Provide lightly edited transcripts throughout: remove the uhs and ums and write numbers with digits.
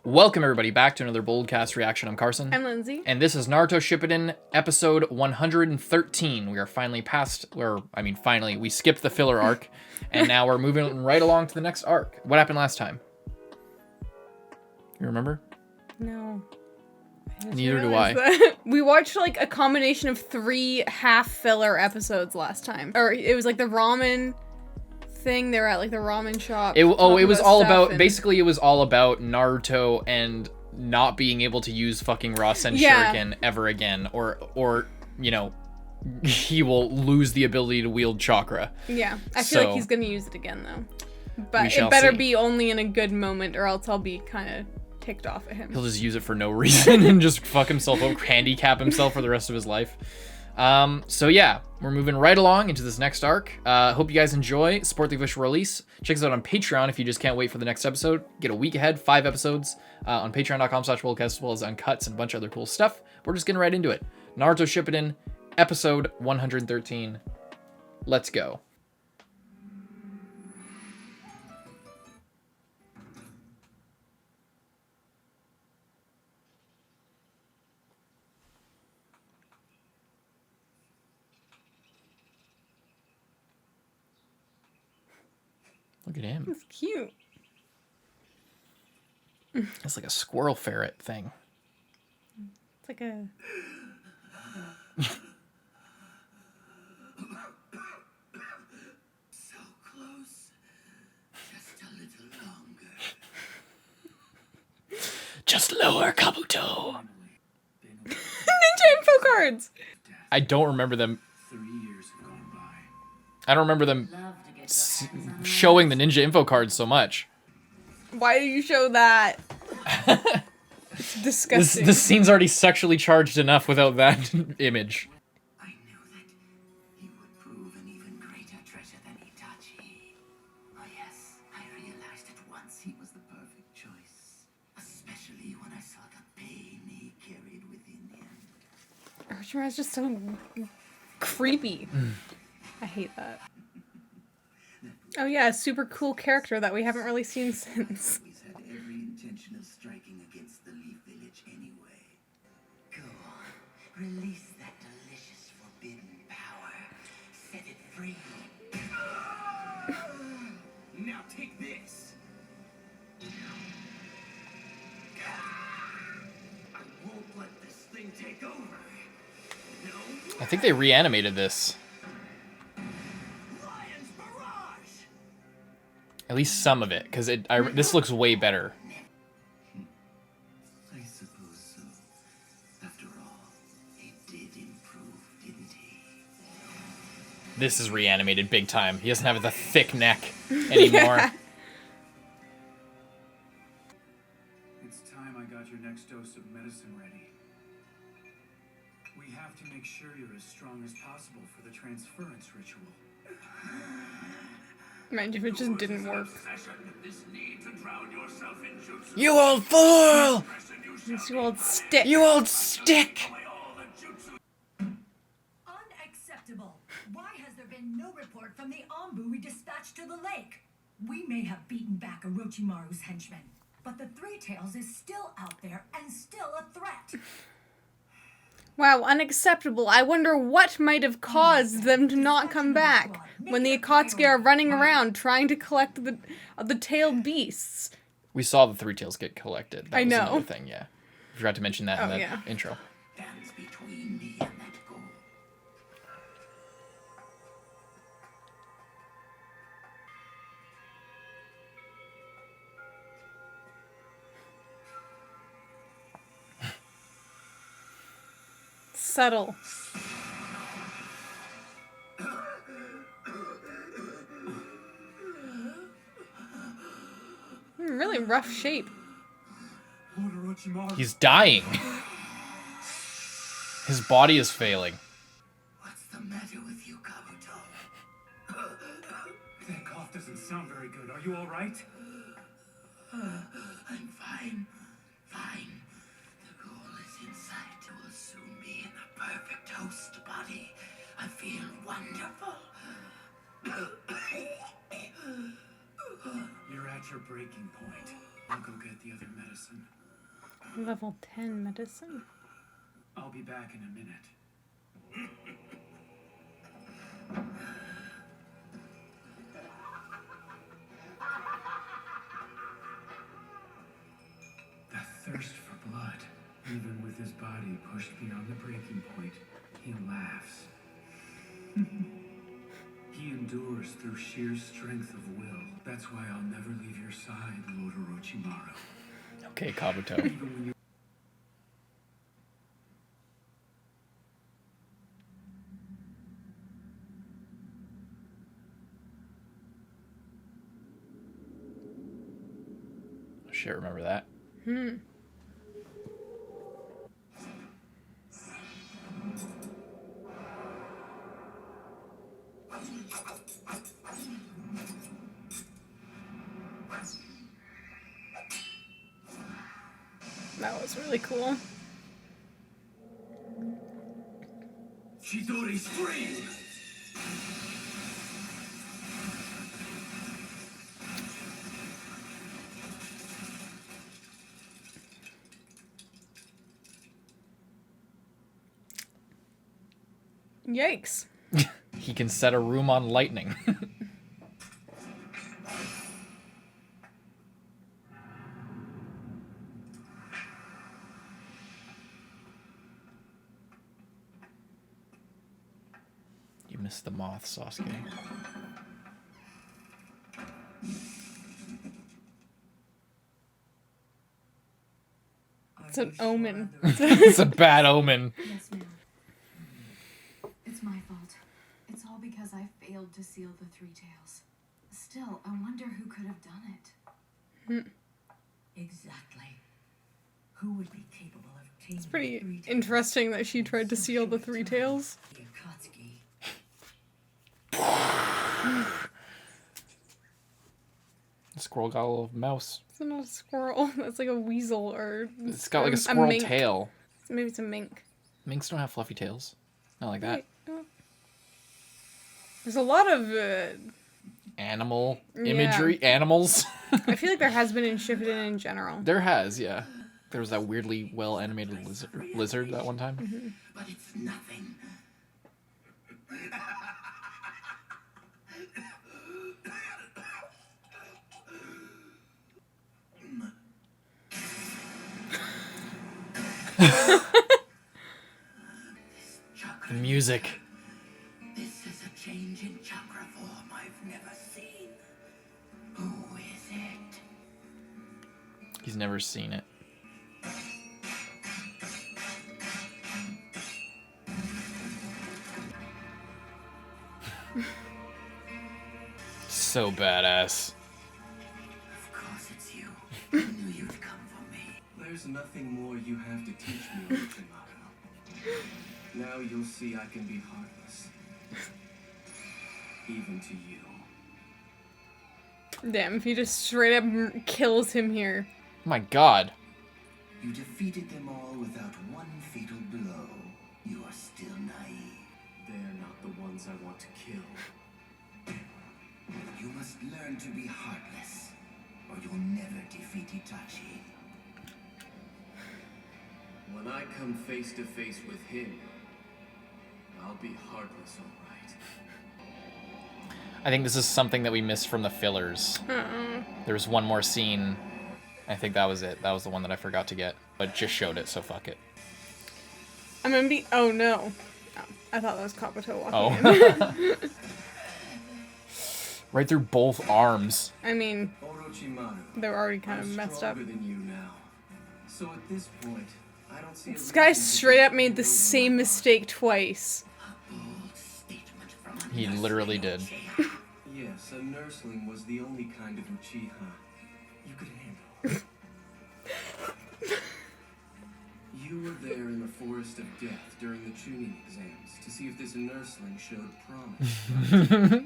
Welcome everybody back to another Boldcast reaction. I'm Carson. I'm Lindsay. And this is Naruto Shippuden episode 113. We are finally finally, we skipped the filler arc, and now we're moving right along to the next arc. What happened last time? You remember? No. Neither do I. We watched like a combination of 3 half filler episodes last time. Or it was like the ramen thing. They were at like the ramen shop. It was all about, basically it was all about Naruto and not being able to use fucking Rasen Shuriken ever again, or you know, he will lose the ability to wield chakra. Yeah, I feel like he's gonna use it again though. But it better see. be only in a good moment, or else I'll be kind of ticked off at him. He'll just use it for no reason and just fuck himself up, handicap himself for the rest of his life. So yeah, we're moving right along into this next arc. Hope you guys enjoy. Support the official release. Check us out on Patreon if you just can't wait for the next episode. Get a week ahead, 5 episodes on patreon.com/Boldcast, as well as uncuts and a bunch of other cool stuff. We're just getting right into it. Naruto Shippuden, episode 113. Let's go. Look at him. It's cute. It's like a squirrel ferret thing. It's like a... So close. Just a little longer. Just lower, Kabuto. Ninja info cards! I don't remember them. 3 years have gone by. I don't remember them showing the ninja info cards so much. Why do you show that? It's disgusting. This scene's already sexually charged enough without that image. I knew that he would prove an even greater treasure than Itachi. Oh yes, I realized at once he was the perfect choice. Especially when I saw the pain he carried within him. Orochimaru's just so creepy. I hate that. Oh yeah, a super cool character that we haven't really seen since. He's had every intention of striking against the Leaf Village anyway. Go on, release that delicious forbidden power. Set it free. Now take this. I won't let this thing take over. No. I think they reanimated this. Lion's Barrage. At least some of it, because this looks way better. I suppose so. After all, he did improve, didn't he? This is reanimated big time. He doesn't have the thick neck anymore. Yeah. It's time I got your next dose of medicine ready. We have to make sure you're as strong as possible for the transference ritual. Mind if it just didn't work. This need to drown yourself in jutsu. You old fool! This old stick. You old stick! Unacceptable. Why has there been no report from the Anbu we dispatched to the lake? We may have beaten back Orochimaru's henchmen, but the Three Tails is still out there and still a threat. Wow, unacceptable. I wonder what might have caused them to not come back when the Akatsuki are running around trying to collect the tailed beasts. We saw the 3 tails get collected. That I was know. another thing, yeah. Forgot to mention that in the yeah. intro. Stands between me and that goal. Subtle. Really rough shape. Lord Orochimaru. He's dying. His body is failing. What's the matter with you, Kabuto? That cough doesn't sound very good. Are you all right? I'm fine. Fine. The goal is inside. It will soon be in the perfect host body. I feel wonderful. You're at your breaking point. I'll go get the other medicine. Level 10 medicine. I'll be back in a minute. The thirst for blood. Even with his body pushed beyond the breaking point, he laughs. He endures through sheer strength of will. That's why I'll never leave your side, Lord Orochimaru. Okay, Kabuto. Even when you Shit, remember that. That was really cool. Chidori scream! Yikes. He can set a room on lightning. You missed the moth, Sasuke. It's an omen. It's a bad omen. Yes, ma'am. It's my fault. It's all because I failed to seal the Three Tails. Still, I wonder who could have done it. Exactly. Who would be capable of taking It's pretty the Three Tails? interesting that she tried to seal the Three Tails. The Akatsuki. The squirrel got a little mouse. It's not a squirrel. That's like a weasel or... It's got like or a squirrel mink. tail. Maybe it's a mink. Minks don't have fluffy tails. Not like that. Wait, oh. There's a lot of... Animal Yeah. imagery. Animals. I feel like there has been in Shippuden in general. There has, yeah. There was that weirdly well animated lizard that one time. But it's nothing. The music. This is a change in chakra form I've never seen. Who is it? He's never seen it. So badass. Of course it's you. I knew you'd come for me. There's nothing more you have to teach me, Orochimaru. Now you'll see I can be heartless. Even to you. Damn, if he just straight up kills him here. My god. You defeated them all without one fatal blow. You are still naive. They're not the ones I want to kill. You must learn to be heartless, or you'll never defeat Itachi. When I come face to face with him, I'll be heartless, all right. I think this is something that we missed from the fillers. There was one more scene. I think that was it. That was the one that I forgot to get. But just showed it, so fuck it. I'm gonna be... Oh, no. Oh, I thought that was Kabuto walking in. Oh. Right through both arms. I mean, Orochimaru, they're already kind of I'm messed up. stronger than you now. So at this point, I don't see a This guy reason to straight up go made the over same my- mistake twice. A bold statement from a He literally did. Uchiha. Yes, a nursling was the only kind of Uchiha you could handle. You were there in the Forest of Death during the tuning exams to see if this nursling showed promise.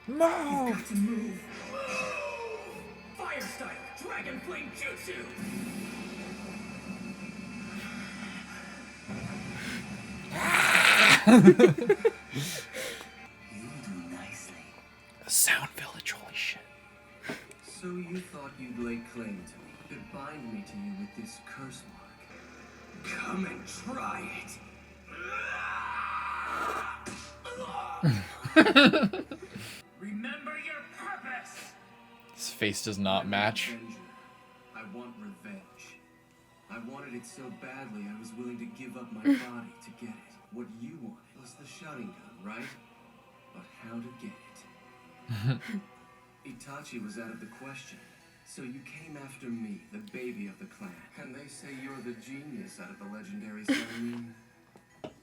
No! Got to move. Fire style, dragon flame jutsu. You do nicely. Sound Village, holy shit. So you thought you'd lay claim to me? could bind me to you with this curse mark. Come and try it. Remember your purpose. His face does not match. Avenger. I want revenge. I wanted it so badly I was willing to give up my body to get it. What you wanted was the shouting gun, right? But how to get it? Itachi was out of the question. So you came after me, the baby of the clan. And they say you're the genius out of the legendary Sanin. But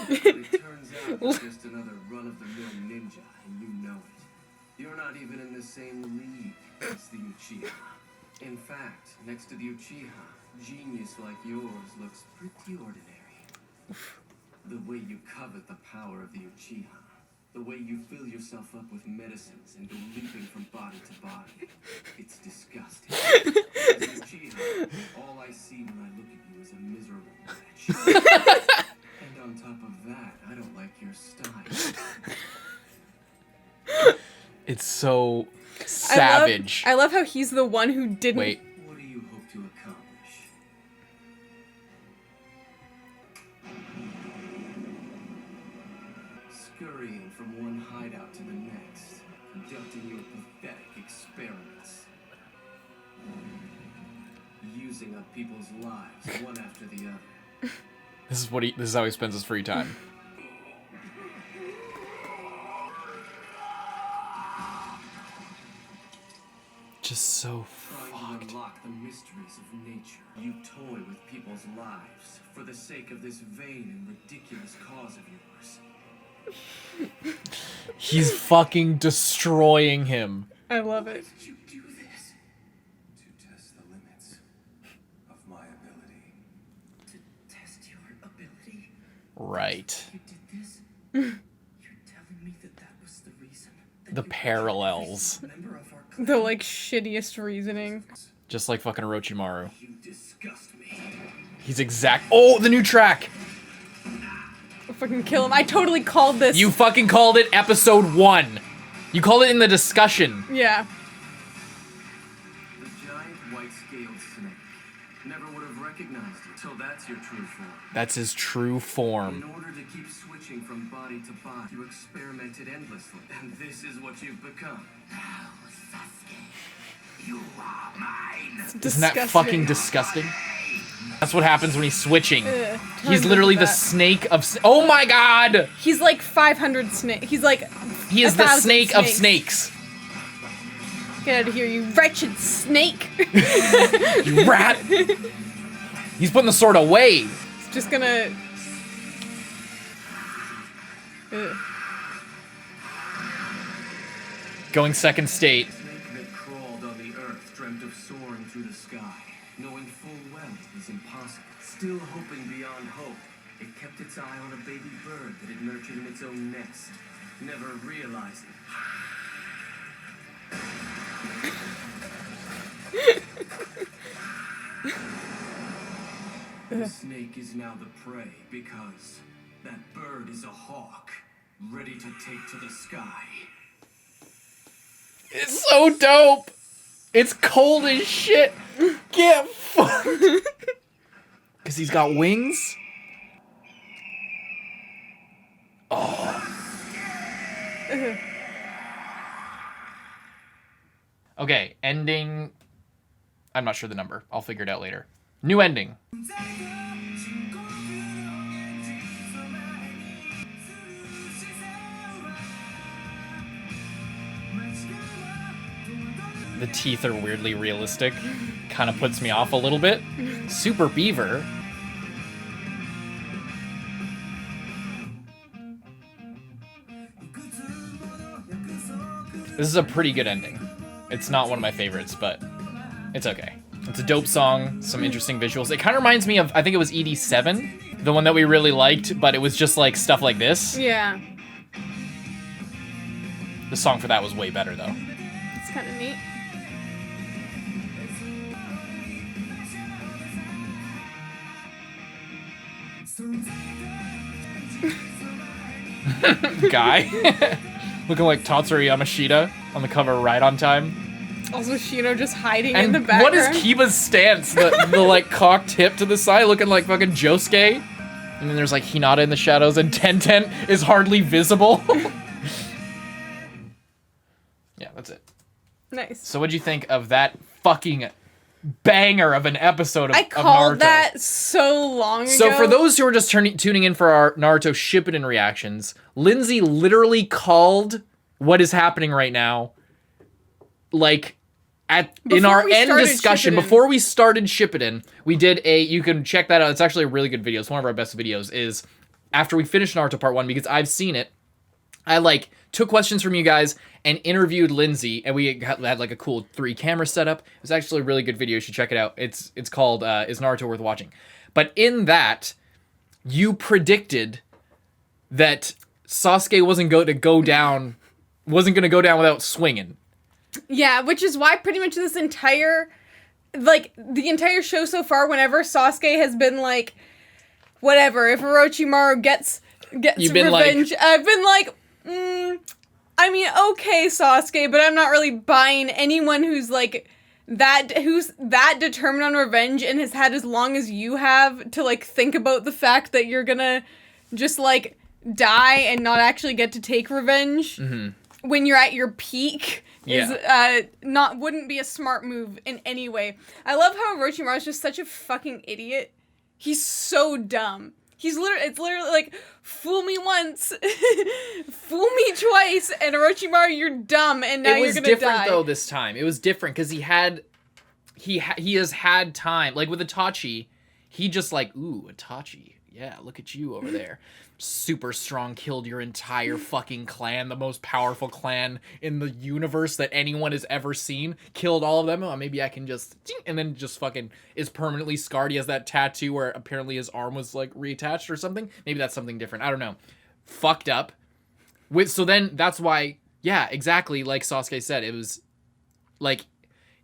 it turns out you're just another run-of-the-mill ninja, and you know it. You're not even in the same league as the Uchiha. In fact, next to the Uchiha, genius like yours looks pretty ordinary. The way you covet the power of the Uchiha. The way you fill yourself up with medicines and go leaping from body to body. It's disgusting. As an Uchiha, all I see when I look at you is a miserable wretch. And on top of that, I don't like your style. It's so savage. I love how he's the one who didn't. Wait. What do you hope to accomplish? Scurrying from one hideout to the next, conducting your pathetic experiments. Using up people's lives, one after the other. This is how he spends his free time. Just so Trying to fucked. unlock the mysteries of nature. You toy with people's lives for the sake of this vain and ridiculous cause of yours. He's fucking destroying him. I love it. Did you do this? To test the limits of my ability. To test your ability? Right. You did this? You're telling me that that was the reason? That The you parallels. every member of our clan? The like shittiest reasoning. Just like fucking Orochimaru. You disgust me. He's exact. Oh, the new track! I'll fucking kill him. I totally called this. You fucking called it episode 1. You called it in the discussion. Yeah. The giant white-scaled snake. Never would have recognized it. So that's your true form. That's his true In form. order to keep switching from body to body, you experimented endlessly. And this is what you've become. Now, Sasuke, you are mine. Isn't that fucking disgusting? That's what happens when he's switching. Ugh, He's tons literally of the that. snake of. Oh my god! He's like 500 snake. He's like. He is the 1,000 snake of snakes. Get out of here, you wretched snake. You rat! He's putting the sword away. It's just gonna. Ugh. Going second state. The snake that crawled on the earth dreamt of soaring through the sky, knowing full well it was impossible. Still hoping beyond hope, it kept its eye on a baby bird that it nurtured in its own nest, never realizing. The snake is now the prey because that bird is a hawk, ready to take to the sky. It's so dope. It's cold as shit. Get fucked. Because he's got wings? Oh. Okay, ending. I'm not sure the number. I'll figure it out later. New ending. The teeth are weirdly realistic. Kind of puts me off a little bit. Super Beaver. This is a pretty good ending. It's not one of my favorites, but it's okay. It's a dope song, some interesting visuals. It kind of reminds me of, I think it was ED7, the one that we really liked, but it was just like stuff like this. Yeah. The song for that was way better though. It's kind of neat. Guy. Looking like Tatsuro Yamashita on the cover of Right on Time. Also, Shino just hiding in the And background. what is Kiba's stance? The like cocked hip to the side, looking like fucking Josuke. And then there's like Hinata in the shadows, and Tenten is hardly visible. Yeah, that's it. Nice. So what'd you think of that fucking banger of an episode of I called Naruto? that so long ago. So for those who are just tuning in for our Naruto Shippuden reactions, Lindsay literally called what is happening right now, like in Before our we end started discussion Shippuden. before we started Shippuden. We did you can check that out. It's actually a really good video. It's one of our best videos. Is after we finished Naruto Part 1, because I've seen it. I like took questions from you guys and interviewed Lindsay, and we had like a cool 3-camera setup. It was actually a really good video. You should check it out. It's called Is Naruto Worth Watching? But in that, you predicted that Sasuke wasn't going to go down without swinging. Yeah, which is why pretty much this entire, like, the entire show so far, whenever Sasuke has been like, whatever, if Orochimaru gets You've been revenge, like- I've been like, I mean, okay, Sasuke, but I'm not really buying anyone who's that determined on revenge and has had as long as you have to, like, think about the fact that you're gonna just, like, die and not actually get to take revenge when you're at your peak. Wouldn't be a smart move in any way. I love how Orochimaru is just such a fucking idiot. He's so dumb. It's literally like, fool me once, fool me twice, and Orochimaru, you're dumb, and now you're gonna die. It was different though this time. It was different because he has had time. Like with Itachi, he just like, ooh, Itachi, yeah, look at you over there. Super strong, killed your entire fucking clan, the most powerful clan in the universe that anyone has ever seen. Killed all of them. Oh, maybe I can just... And then just fucking is permanently scarred. He has that tattoo where apparently his arm was like reattached or something. Maybe that's something different. I don't know. Fucked up. So then that's why... Yeah, exactly like Sasuke said. It was like...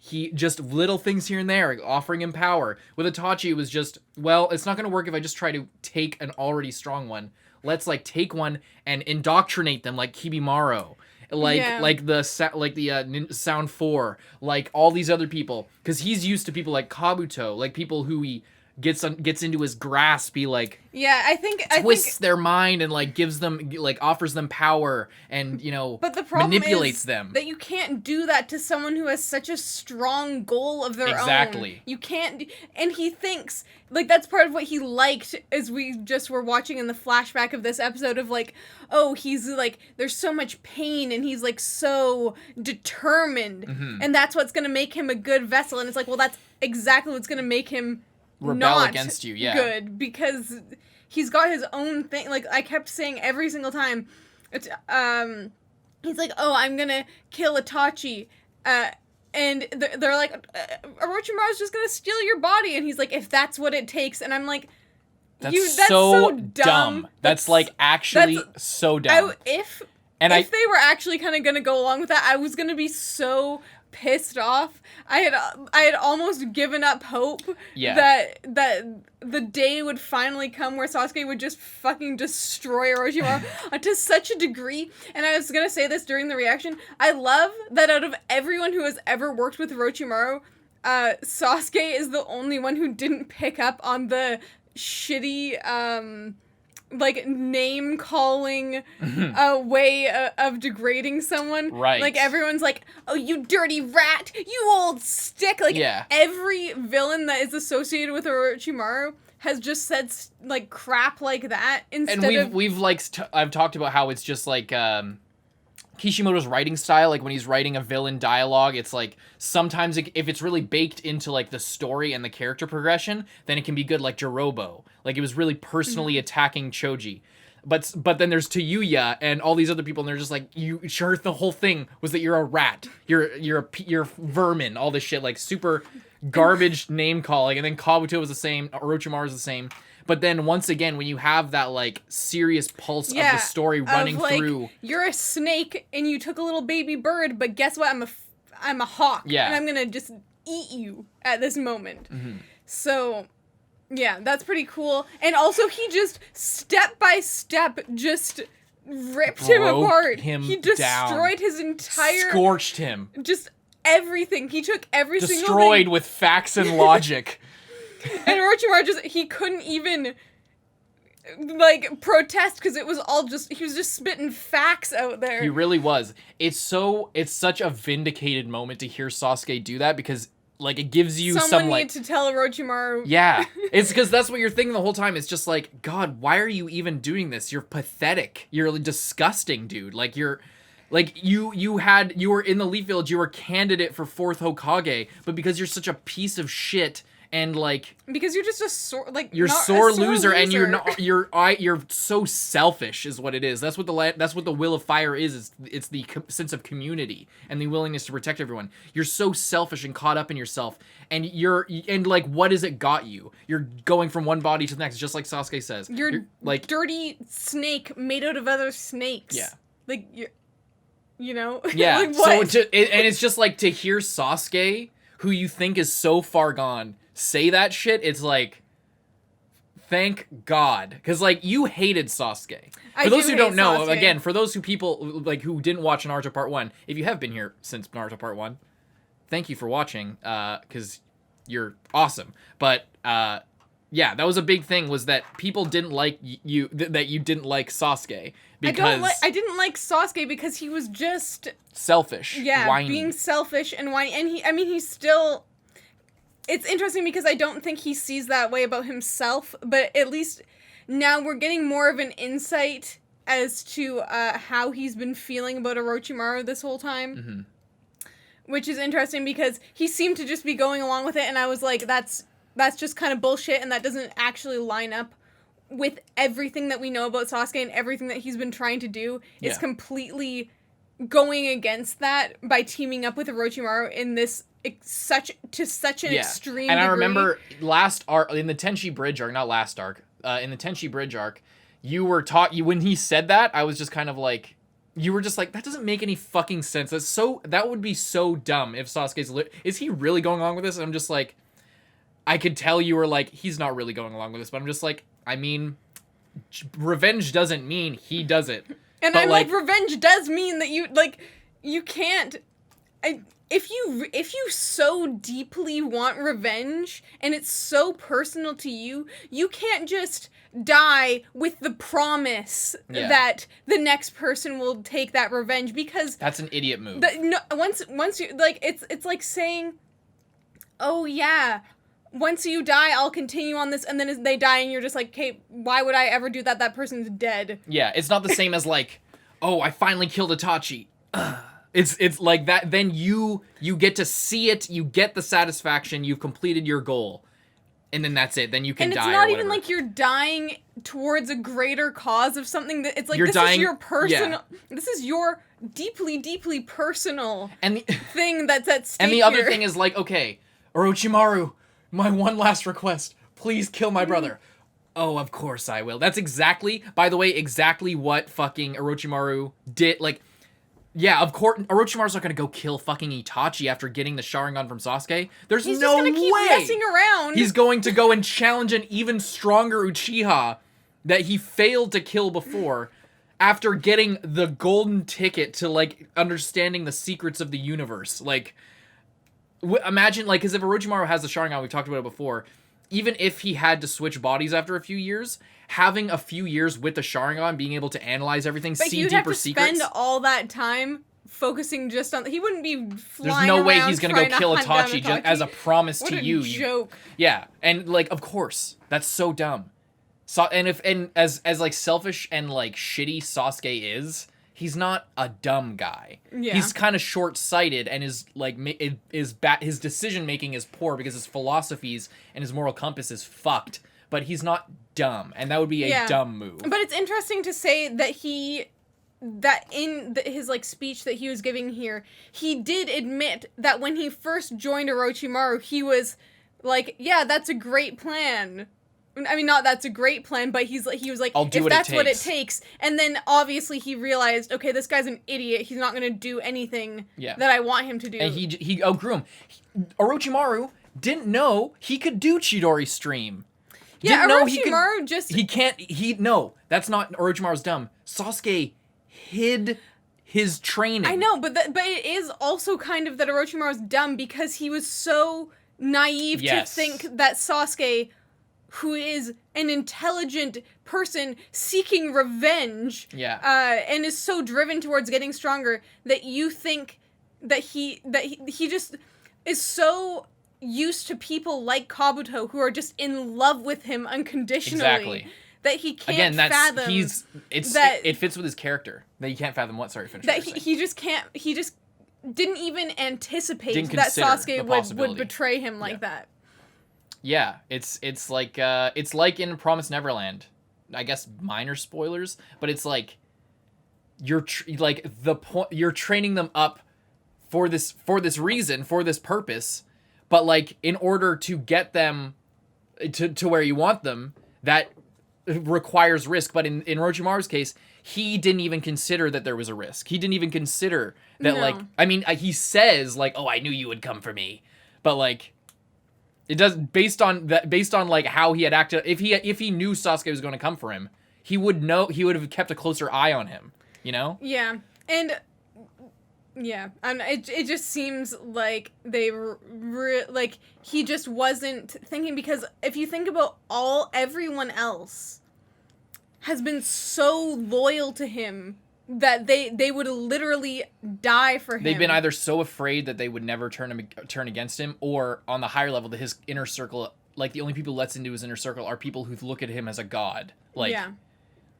He just little things here and there, offering him power. With Itachi, it was just, well, it's not going to work if I just try to take an already strong one. Let's like take one and indoctrinate them like Kibimaru, like the Sound 4, like all these other people, because he's used to people like Kabuto, like people who he gets into his grasp. He like I think twists their mind and like gives them like offers them power and but the problem manipulates is them. that you can't do that to someone who has such a strong goal of their own. Exactly. You can't, and he thinks like that's part of what he liked as we just were watching in the flashback of this episode of like, oh, he's like there's so much pain and he's like so determined, and that's what's gonna make him a good vessel. And it's like, well, that's exactly what's gonna make him rebel not against you, yeah. Good, because he's got his own thing. Like I kept saying every single time, it's he's like, oh, I'm gonna kill Itachi, and they're like, Orochimaru's just gonna steal your body, and he's like, if that's what it takes, and I'm like, that's so dumb. That's like actually so dumb. If they were actually kind of gonna go along with that, I was gonna be so pissed off. I had almost given up hope that the day would finally come where Sasuke would just fucking destroy Orochimaru to such a degree. And I was gonna say this during the reaction, I love that out of everyone who has ever worked with Orochimaru, Sasuke is the only one who didn't pick up on the shitty like name calling way of degrading someone. Right. Like everyone's like, oh, you dirty rat, you old stick. Like every villain that is associated with Orochimaru has just said like crap like that instead and we've like I've talked about how it's just like Kishimoto's writing style, like when he's writing a villain dialogue, it's like sometimes if it's really baked into like the story and the character progression, then it can be good, like Jirobo. Like it was really personally attacking Choji. But then there's Tayuya and all these other people, and they're just like, you sure the whole thing was that you're a rat, you're vermin, all this shit, like super garbage name calling. And then Kabuto was the same, Orochimaru was the same. But then once again, when you have that like serious pulse of the story running through, you're a snake and you took a little baby bird, but guess what? I'm a hawk, and I'm gonna just eat you at this moment. So, yeah, that's pretty cool. And also, he just step by step just ripped him apart. He destroyed his entire, scorched him. Just everything. He took every single thing. Destroyed with facts and logic. And Orochimaru he couldn't even, like, protest because it was all just, he was just spitting facts out there. He really was. It's such a vindicated moment to hear Sasuke do that because, like, it gives you Someone some, like... needed to tell Orochimaru. Yeah. It's because that's what you're thinking the whole time. It's just like, God, why are you even doing this? You're pathetic. You're disgusting, dude. Like, you're... Like, you were in the Leaf Village, you were candidate for 4th Hokage, but because you're such a piece of shit... And like, because you're just a sore, like, you're not sore a sore loser, and you're so selfish is what it is. That's what the will of fire is. It's the sense of community and the willingness to protect everyone. You're so selfish and caught up in yourself, and like, what has it got you? You're going from one body to the next, just like Sasuke says. You're like dirty snake made out of other snakes. Yeah. Like you know. Yeah. Like, what? So and it's just like to hear Sasuke, who you think is so far gone, say that shit, it's like, thank God. Because, like, you hated Sasuke. For those who don't know, Sasuke. Again, for those people, like, who didn't watch Naruto Part 1, if you have been here since Naruto Part 1, thank you for watching, because you're awesome. But, yeah, that was a big thing, was that people didn't like you, that you didn't like Sasuke. Because I didn't like Sasuke because he was just... selfish. Yeah, whiny. being selfish and whiny. And he's still... It's interesting because I don't think he sees that way about himself, but at least now we're getting more of an insight as to how he's been feeling about Orochimaru this whole time. Mm-hmm. Which is interesting because he seemed to just be going along with it, and I was like, that's just kind of bullshit, and that doesn't actually line up with everything that we know about Sasuke and everything that he's been trying to do. Yeah. It's completely going against that by teaming up with Orochimaru in this such an extreme and I degree. remember last arc in the Tenchi Bridge arc, not last arc, in the Tenchi Bridge arc, when he said that, I was just kind of like, you were just like, that doesn't make any fucking sense. That would be so dumb if Sasuke's is he really going along with this? And I'm just like, I could tell you were like, he's not really going along with this, but I'm just like, I mean, revenge doesn't mean he does it. And but I'm like, revenge does mean that you can't. If you so deeply want revenge and it's so personal to you, you can't just die with the promise that the next person will take that revenge, because that's an idiot move. Once you like, it's like saying, oh yeah, once you die, I'll continue on this, and then they die, and you're just like, okay, why would I ever do that? That person's dead. Yeah, it's not the same as like, oh, I finally killed Itachi. It's like that. Then you get to see it. You get the satisfaction. You've completed your goal, and then that's it. Then you can die. And it's not even like you're dying towards a greater cause of something. That it's like, this is your personal. Yeah. This is your deeply, deeply personal thing that's at stake. And the other thing is like, okay, Orochimaru, my one last request: please kill my brother. Oh, of course I will. That's exactly, by the way, exactly what fucking Orochimaru did. Like, yeah, of course, Orochimaru's not gonna go kill fucking Itachi after getting the Sharingan from Sasuke. He's no way. He's just gonna keep messing around. He's going to go and challenge an even stronger Uchiha that he failed to kill before, after getting the golden ticket to, like, understanding the secrets of the universe. Like, imagine, like, because if Orochimaru has the Sharingan, we've talked about it before, even if he had to switch bodies after a few years, having a few years with the Sharingan, being able to analyze everything, see deeper secrets. But you'd have to spend all that time focusing just on... He wouldn't be flying There's no way around he's going to go kill Itachi just as a promise what to a you. joke. Yeah, and, like, of course, that's so dumb. So, and as like, selfish and, like, shitty Sasuke is, he's not a dumb guy. Yeah. He's kind of short-sighted, and his decision-making is poor because his philosophies and his moral compass is fucked. But he's not dumb, and that would be a dumb move. But it's interesting to say that his like speech that he was giving here, he did admit that when he first joined Orochimaru, he was like, yeah, that's a great plan. I mean, not that's a great plan, but he was like, if that's what it takes. And then obviously he realized, okay, this guy's an idiot. He's not going to do anything that I want him to do. And he outgrew him. Orochimaru didn't know he could do Chidori Stream. Yeah, Orochimaru no, that's not, Orochimaru's dumb. Sasuke hid his training. I know, but it is also kind of that Orochimaru's dumb because he was so naive to think that Sasuke, who is an intelligent person seeking revenge, and is so driven towards getting stronger, that you think that he just is so used to people like Kabuto who are just in love with him unconditionally. Exactly. That he can't fathom. It fits with his character. That he can't fathom what? Sorry, finish. That he just didn't even anticipate that Sasuke would betray him like that. Yeah, it's like in Promised Neverland. I guess minor spoilers, but it's like you're training them up for this reason, for this purpose, but like in order to get them to where you want them, that requires risk. But in Orochimaru's case, he didn't even consider that there was a risk. He didn't even consider that, like, I mean, he says like, "Oh, I knew you would come for me," but like, it doesn't, based on like how he had acted. If he knew Sasuke was going to come for him, he would have kept a closer eye on him. You know? Yeah, and it just seems like they like he just wasn't thinking, because if you think about everyone else has been so loyal to him that they would literally die for him. They've been either so afraid that they would never turn against him, or on the higher level, that his inner circle, like the only people who lets into his inner circle are people who look at him as a god, like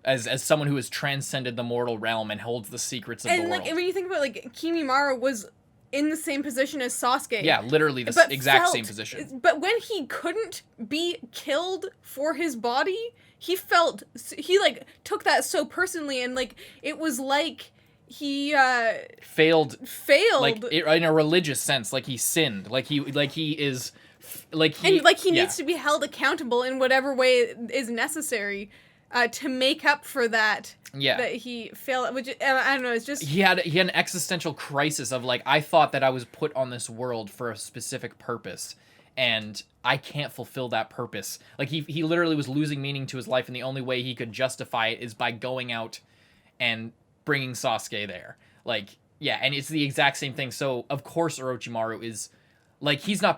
as someone who has transcended the mortal realm and holds the secrets of the world. And like when you think about, like, Kimimaro was in the same position as Sasuke. Yeah, literally the exact same position. But when he couldn't be killed for his body, he like took that so personally, and like it was like he failed like in a religious sense, like he sinned, like he needs to be held accountable in whatever way is necessary to make up for that. That he failed, which I don't know, it's just he had an existential crisis of like, I thought that I was put on this world for a specific purpose, and I can't fulfill that purpose. Like he literally was losing meaning to his life, and the only way he could justify it is by going out and bringing Sasuke there. Like, yeah, and it's the exact same thing. So of course Orochimaru is like, he's not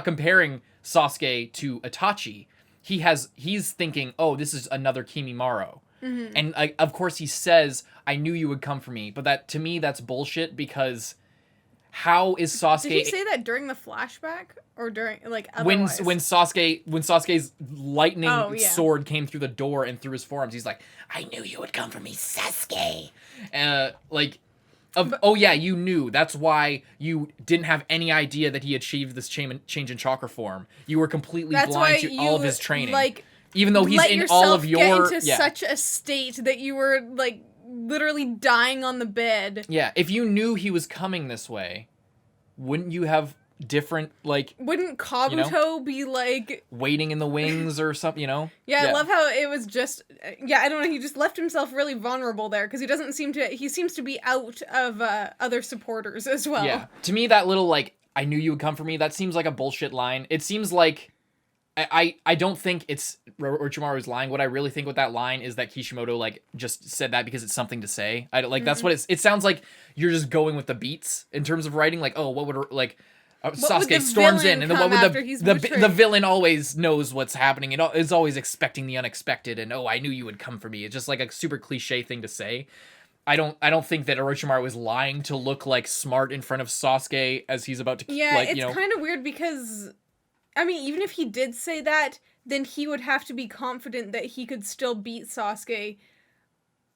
comparing Sasuke to Itachi. He's thinking, oh, this is another Kimimaro. Mm-hmm. And of course he says, I knew you would come for me, but that, to me, that's bullshit, because how is Sasuke... Did he say that during the flashback, or during, like, otherwise? When Sasuke's lightning sword came through the door and through his forearms, he's like, I knew you would come for me, Sasuke. You knew. That's why you didn't have any idea that he achieved this change in chakra form. You were completely blind to all of his training. Like, even though he's in all of your... get into such a state that you were, like, literally dying on the bed. Yeah, if you knew he was coming this way, wouldn't you have different, like... Wouldn't Kabuto be, like... waiting in the wings or something, you know? Yeah, I love how it was just... I don't know, he just left himself really vulnerable there, because he seems to be out of other supporters as well. Yeah, to me, that little, like, I knew you would come for me, that seems like a bullshit line. It seems like... I don't think it's Orochimaru's lying. What I really think with that line is that Kishimoto, like, just said that because it's something to say. That's what it sounds like. You're just going with the beats in terms of writing. Like, oh, what would, like, Sasuke storms in, and then what would the villain always knows what's happening and is always expecting the unexpected, and oh, I knew you would come for me. It's just like a super cliche thing to say. I don't think that Orochimaru was lying to look like smart in front of Sasuke as he's about to it's kind of weird, because I mean, even if he did say that, then he would have to be confident that he could still beat Sasuke.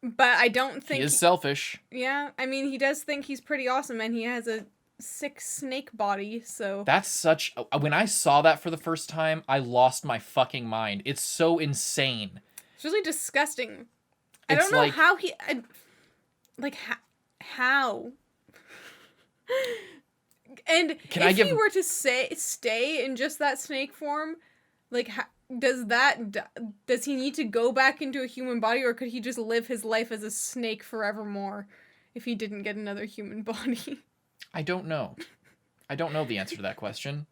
But I don't think... He is selfish. Yeah, I mean, he does think he's pretty awesome, and he has a sick snake body, so... That's such... When I saw that for the first time, I lost my fucking mind. It's so insane. It's really disgusting. I don't know how he... how? And if he were to stay in just that snake form, like, does he need to go back into a human body, or could he just live his life as a snake forevermore if he didn't get another human body? I don't know. I don't know the answer to that question.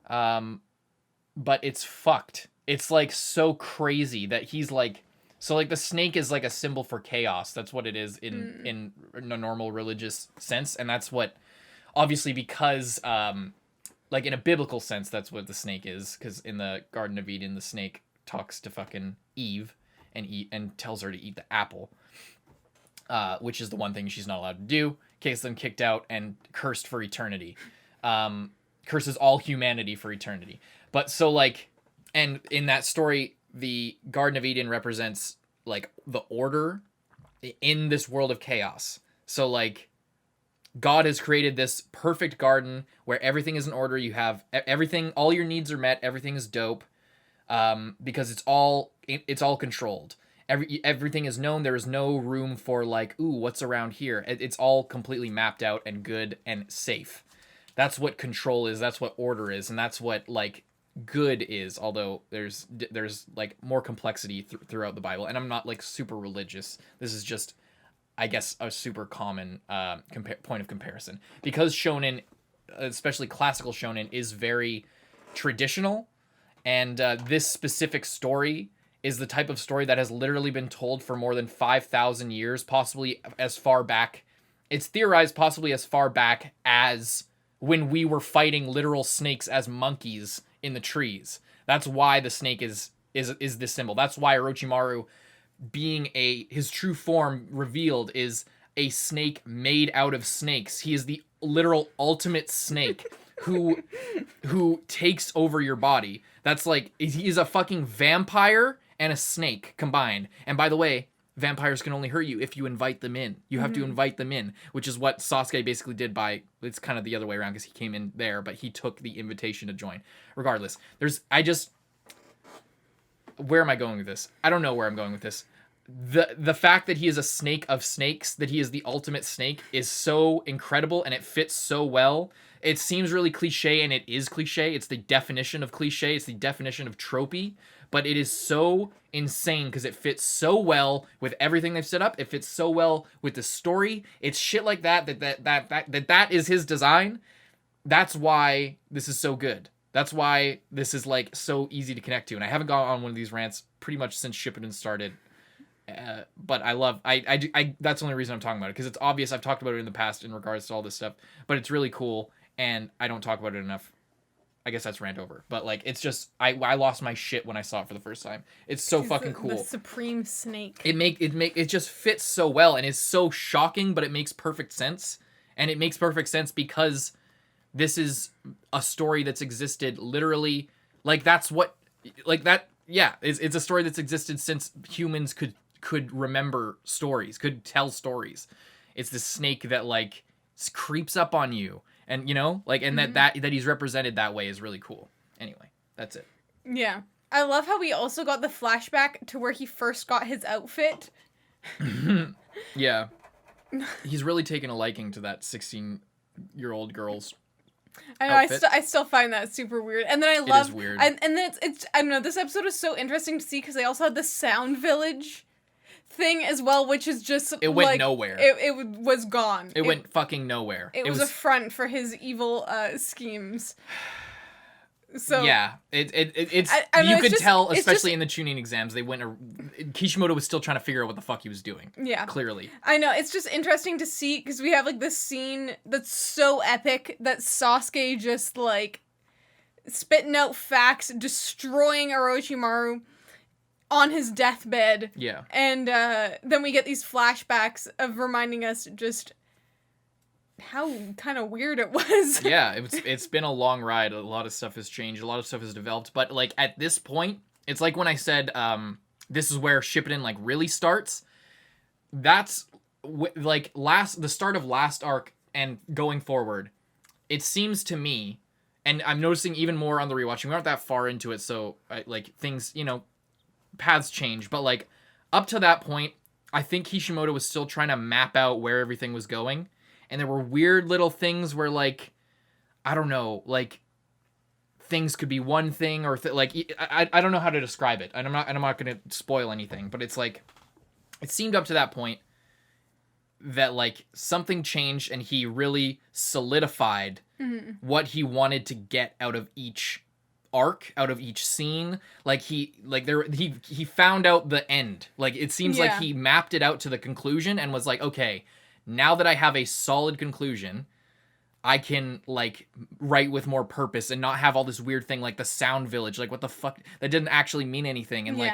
But it's fucked. It's, like, so crazy that he's, like, So like the snake is like a symbol for chaos. That's what it is in a normal religious sense, and that's what obviously because like in a biblical sense that's what the snake is, because in the Garden of Eden the snake talks to fucking Eve and tells her to eat the apple, which is the one thing she's not allowed to do. Gets them kicked out and cursed for eternity. Curses all humanity for eternity. But so like, and in that story, the Garden of Eden represents like the order in this world of chaos. So like, God has created this perfect garden where everything is in order. You have everything, all your needs are met. Everything is dope, because it's all controlled. Everything is known. There is no room for like, ooh, what's around here? It's all completely mapped out and good and safe. That's what control is. That's what order is, and that's what like good is. Although there's like more complexity throughout the Bible, and I'm not like super religious. This is just, I guess, a super common point of comparison, because shonen, especially classical shonen, is very traditional, and this specific story is the type of story that has literally been told for more than 5,000 years, possibly as far back. It's theorized possibly as far back as when we were fighting literal snakes as monkeys in the trees. That's why the snake is this symbol. That's why Orochimaru, being his true form revealed, is a snake made out of snakes. He is the literal ultimate snake who takes over your body. That's like, he is a fucking vampire and a snake combined. And by the way, vampires can only hurt you if you invite them in. You have to invite them in, which is what Sasuke basically did it's kind of the other way around, because he came in there, but he took the invitation to join. Regardless, where am I going with this? I don't know where I'm going with this. The fact that he is a snake of snakes, that he is the ultimate snake, is so incredible, and it fits so well. It seems really cliche, and it is cliche. It's the definition of cliche. It's the definition of tropey. But it is so insane because it fits so well with everything they've set up. It fits so well with the story. It's shit like that is his design. That's why this is so good. That's why this is like so easy to connect to. And I haven't gone on one of these rants pretty much since Shippuden started. But I that's the only reason I'm talking about it, because it's obvious. I've talked about it in the past in regards to all this stuff, but it's really cool, and I don't talk about it enough. I guess that's rant over. But like, it's just, I lost my shit when I saw it for the first time. It's so fucking cool. The supreme snake. It just fits so well, and it's so shocking, but it makes perfect sense. And it makes perfect sense because this is a story that's existed literally, like that's what, like that, yeah, it's a story that's existed since humans could remember stories, could tell stories. It's this snake that like creeps up on you. And, you know, like, and that he's represented that way is really cool. Anyway, that's it. Yeah. I love how we also got the flashback to where he first got his outfit. Yeah. He's really taken a liking to that 16-year-old girl's I know, outfit. I still find that super weird. And then I love... It is weird. And then it's I don't know, this episode was so interesting to see because they also had the Sound Village thing as well, which is just it went like, nowhere. It was gone. It went fucking nowhere. It was a front for his evil schemes. So yeah, it's you could tell, especially in the tuning exams, they Kishimoto was still trying to figure out what the fuck he was doing. Yeah, clearly. I know, it's just interesting to see because we have like this scene that's so epic that Sasuke just like spitting out facts, destroying Orochimaru on his deathbed. Yeah. And then we get these flashbacks of reminding us just how kind of weird it was. Yeah, it's been a long ride. A lot of stuff has changed. A lot of stuff has developed. But like at this point, it's like when I said this is where Shippuden like really starts. That's like the start of last arc and going forward. It seems to me, and I'm noticing even more on the rewatching. We aren't that far into it, so like things, you know, paths change, but like up to that point, I think Kishimoto was still trying to map out where everything was going, and there were weird little things where like, I don't know, like things could be one thing or I don't know how to describe it, and I'm not going to spoil anything, but it's like it seemed up to that point that like something changed and he really solidified what he wanted to get out of each arc out of each scene. Like he found out the end. Like it seems like he mapped it out to the conclusion and was like, okay, now that I have a solid conclusion, I can like write with more purpose and not have all this weird thing like the sound village. Like what the fuck, that didn't actually mean anything. And like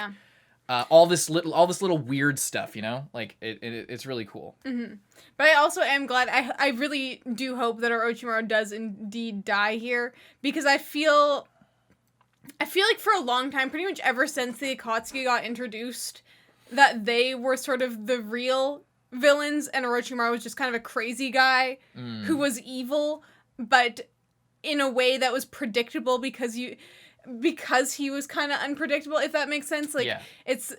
all this little weird stuff, you know, like it's really cool. Mm-hmm. But I also am glad. I really do hope that Orochimaru does indeed die here, because I feel like for a long time, pretty much ever since the Akatsuki got introduced, that they were sort of the real villains, and Orochimaru was just kind of a crazy guy who was evil, but in a way that was predictable because he was kind of unpredictable, if that makes sense. Like,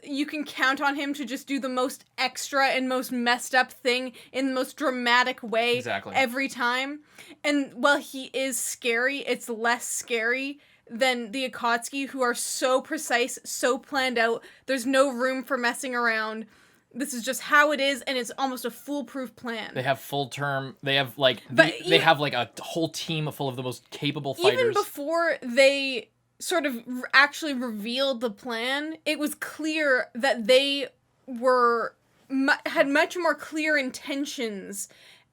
you can count on him to just do the most extra and most messed up thing in the most dramatic way every time. And while he is scary, it's less scary than the Akatsuki, who are so precise, so planned out. There's no room for messing around. This is just how it is, and it's almost a foolproof plan. They have full term. They have like they have like a whole team full of the most capable fighters. Even before they sort of actually revealed the plan, it was clear that they had much more clear intentions.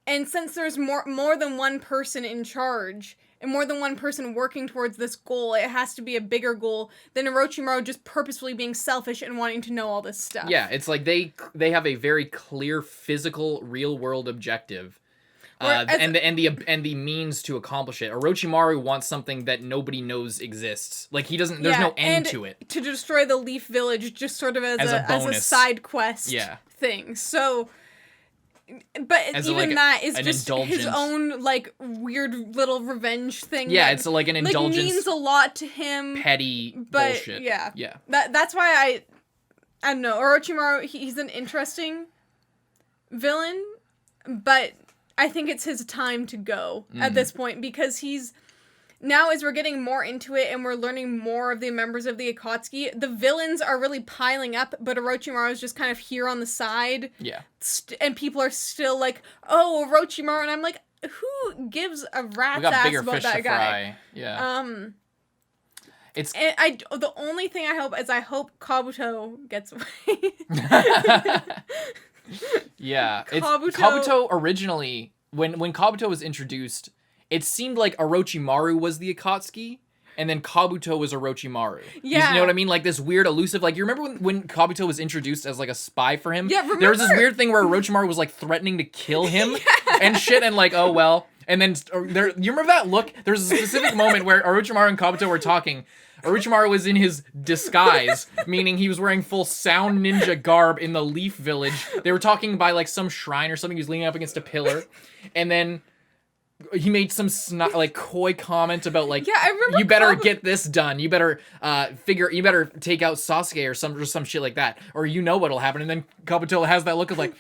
And since there's more than one person in charge and more than one person working towards this goal, it has to be a bigger goal than Orochimaru just purposefully being selfish and wanting to know all this stuff. Yeah, it's like they have a very clear physical, real world objective. And the means to accomplish it. Orochimaru wants something that nobody knows exists. Like he doesn't. There's no end to it. To destroy the Leaf Village, just sort of as a side quest thing. So, but as even that is just his own like weird little revenge thing. Yeah, it's like an indulgence. Like, means a lot to him. Petty bullshit. Yeah. That's why I don't know. Orochimaru, he's an interesting villain, but I think it's his time to go at this point, because he's now, as we're getting more into it and we're learning more of the members of the Akatsuki, the villains are really piling up, but Orochimaru is just kind of here on the side. Yeah. And people are still like, oh, Orochimaru, and I'm like, who gives a rat's ass about that guy? Yeah. The only thing I hope Kabuto gets away. Yeah, Kabuto originally, when Kabuto was introduced, it seemed like Orochimaru was the Akatsuki, and then Kabuto was Orochimaru. Yeah. You know what I mean? Like this weird elusive, like you remember when Kabuto was introduced as like a spy for him? Yeah, remember? There was this weird thing where Orochimaru was like threatening to kill him and shit, and like, oh well. And then you remember that look? There's a specific moment where Orochimaru and Kabuto were talking. Orochimaru was in his disguise, meaning he was wearing full sound ninja garb in the Leaf Village. They were talking by like some shrine or something. He was leaning up against a pillar, and then he made some coy comment about like, I remember you better get this done. You better you better take out Sasuke or some shit like that, or you know what'll happen. And then Kabuto has that look of like.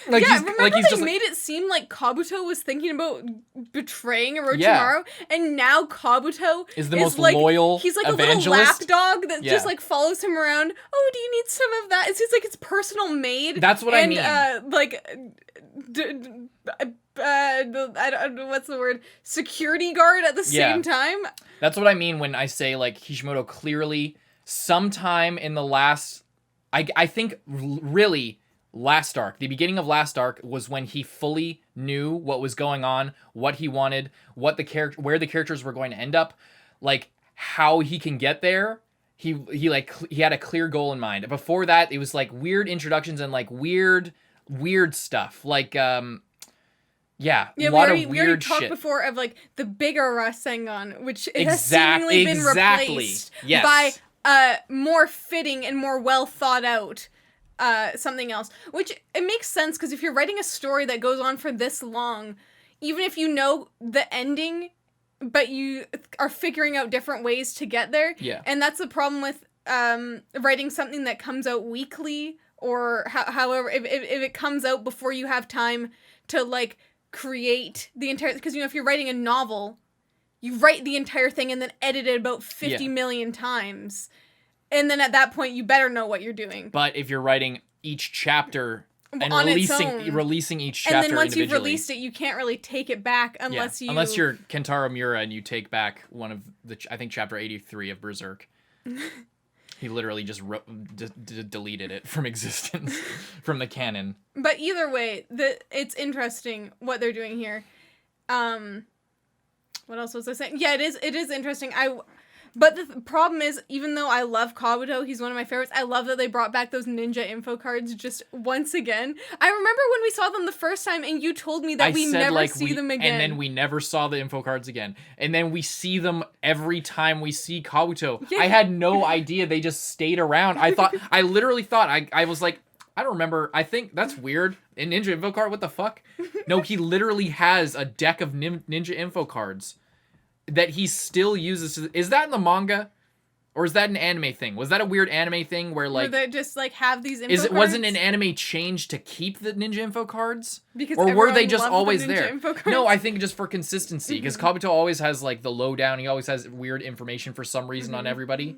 Remember they made it seem like Kabuto was thinking about betraying Orochimaru, and now Kabuto is the most loyal he's like evangelist. A little lapdog that just like follows him around. Oh, do you need some of that? It's just like it's personal maid. That's what I mean. I don't know what's the word. Security guard at the same time. That's what I mean when I say like Kishimoto clearly sometime in the last, I think really. Last arc, the beginning of last arc was when he fully knew what was going on, what he wanted, where the characters were going to end up, like how he can get there. He had a clear goal in mind. Before that, it was like weird introductions and like weird stuff. Like a lot of weird shit. We already talked before of like the bigger Rasengan, which has seemingly been replaced by more fitting and more well thought out something else, which it makes sense, because if you're writing a story that goes on for this long, even if you know the ending, but you are figuring out different ways to get there, and that's the problem with writing something that comes out weekly, or however, if it comes out before you have time to like create the entire, because if you're writing a novel, you write the entire thing and then edit it about 50 million times. And then at that point, you better know what you're doing. But if you're writing each chapter and on its own. releasing each chapter and then once individually. you've released it, you can't really take it back unless unless you're Kentaro Miura and you take back one of the I think chapter 83 of Berserk. He literally just deleted it from existence, from the canon. But either way, it's interesting what they're doing here. What else was I saying? Yeah, it is interesting. But the problem is, even though I love Kabuto, he's one of my favorites, I love that they brought back those ninja info cards just once again. I remember when we saw them the first time and you told me that we never see them again. And then we never saw the info cards again. And then we see them every time we see Kabuto. Yeah. I had no idea they just stayed around. I literally thought, I was like, I don't remember. I think that's weird. A ninja info card? What the fuck? No, he literally has a deck of ninja info cards that he still uses. Is that in the manga? Or is that an anime thing? Was that a weird anime thing where they just like have these info cards? Wasn't an anime change to keep the ninja info cards? Because or were they just always the there? No, I think just for consistency. Because Kabuto always has like the lowdown. He always has weird information for some reason on everybody.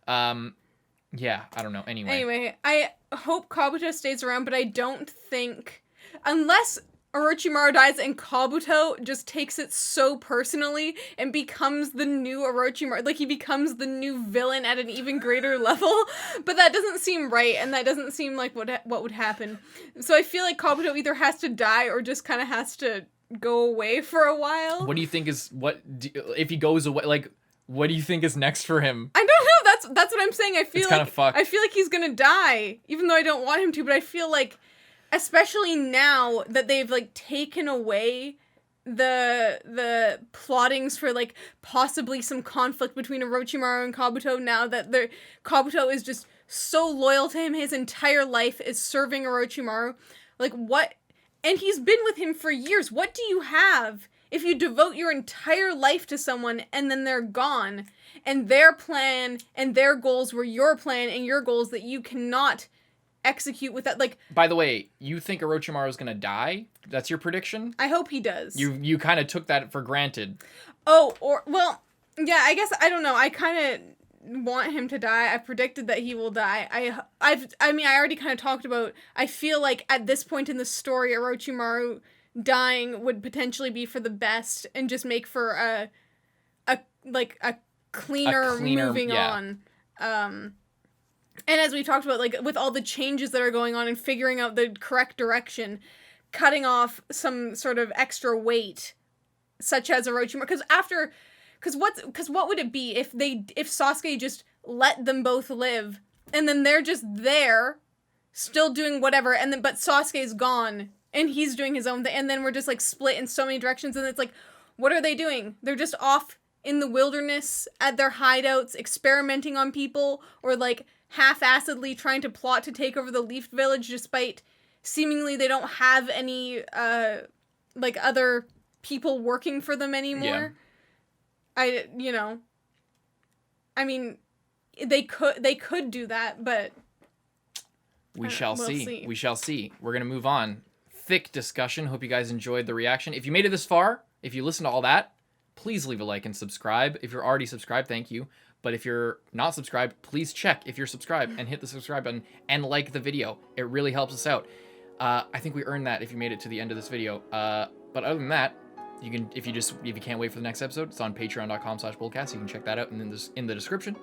Yeah, I don't know. Anyway, I hope Kabuto stays around, but I don't think unless Orochimaru dies and Kabuto just takes it so personally and becomes the new Orochimaru. Like, he becomes the new villain at an even greater level. But that doesn't seem right, and that doesn't seem like what would happen. So I feel like Kabuto either has to die or just kind of has to go away for a while. What do you think is... if he goes away, like... What do you think is next for him? I don't know. That's what I'm saying. I feel like fucked. I feel like he's gonna die, even though I don't want him to. But I feel like, especially now that they've like taken away the plottings for like possibly some conflict between Orochimaru and Kabuto. Now that Kabuto is just so loyal to him, his entire life is serving Orochimaru. Like what? And he's been with him for years. What do you have if you devote your entire life to someone and then they're gone, and their plan and their goals were your plan and your goals that you cannot execute with that? Like, by the way, you think Orochimaru is gonna die? That's your prediction? I hope he does. You kind of took that for granted. Oh, well, yeah, I guess, I don't know. I kind of want him to die. I predicted that he will die. I mean, I already kind of talked about, I feel like at this point in the story, Orochimaru dying would potentially be for the best and just make for a cleaner moving on. And as we talked about, like with all the changes that are going on and figuring out the correct direction, cutting off some sort of extra weight, such as Orochimaru, because what would it be if Sasuke just let them both live and then they're just there still doing whatever, and then but Sasuke's gone and he's doing his own thing, and then we're just like split in so many directions, and it's like, what are they doing? They're just off in the wilderness at their hideouts experimenting on people, or like half-assedly trying to plot to take over the Leaf Village despite seemingly they don't have any like other people working for them anymore. Yeah. I mean, they could do that, but we shall see. We shall see. We're gonna move on. Thick discussion. Hope you guys enjoyed the reaction. If you made it this far, if you listened to all that, please leave a like and subscribe. If you're already subscribed, thank you. But if you're not subscribed, please check if you're subscribed and hit the subscribe button and like the video. It really helps us out. I think we earned that if you made it to the end of this video. But other than that, you can, if you can't wait for the next episode, it's on patreon.com/bullcast. You can check that out in the description.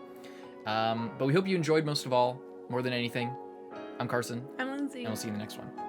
But we hope you enjoyed most of all, more than anything. I'm Carson. I'm Lindsay. And we'll see you in the next one.